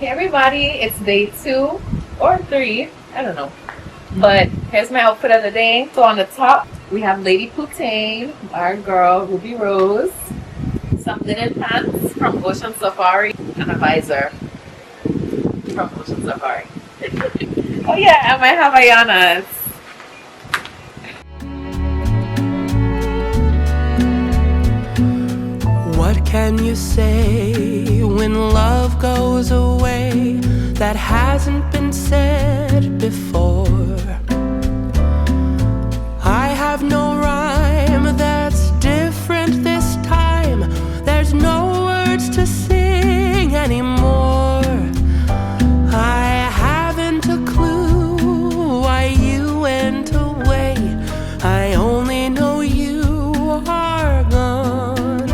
Hey everybody, it's day 2 or 3, I don't know. But here's my outfit of the day. So on the top, we have Lady Putain, our girl, Ruby Rose. Some linen pants from Ocean Safari and a visor from Ocean Safari. Oh yeah, and my Havaianas. What can you say when love goes away that hasn't been said before? I have no rhyme that's different this time. There's no words to sing anymore. I haven't a clue why you went away. I only know you are gone.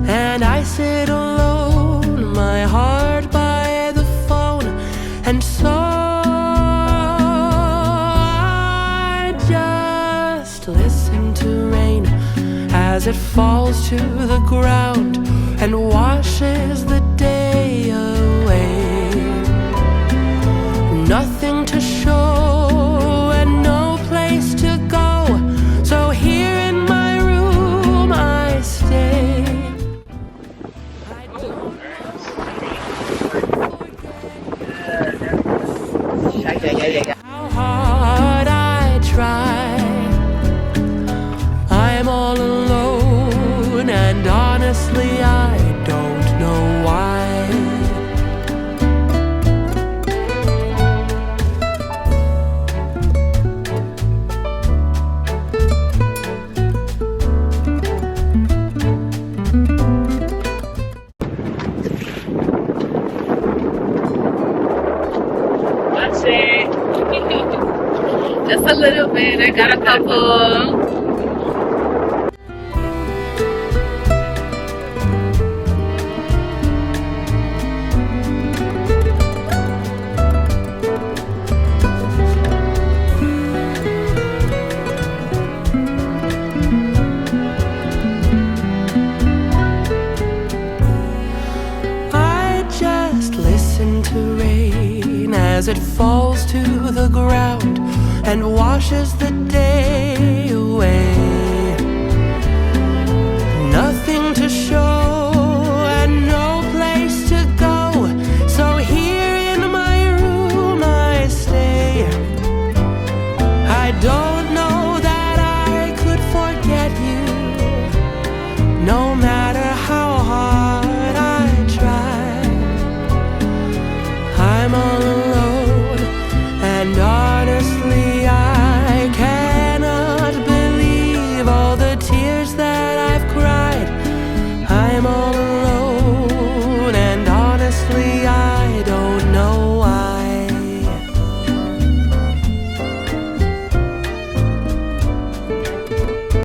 And I sit alone, my heart by the phone. And so I just listen to rain as it falls to the ground and washes the day away. Nothing to show and no place to go, so here in my room I stay. How hard I try, I'm all alone, and honestly I don't know why. Watch it. Just a little bit. I got a couple. I just listen to rain as it falls to the ground and washes the day away.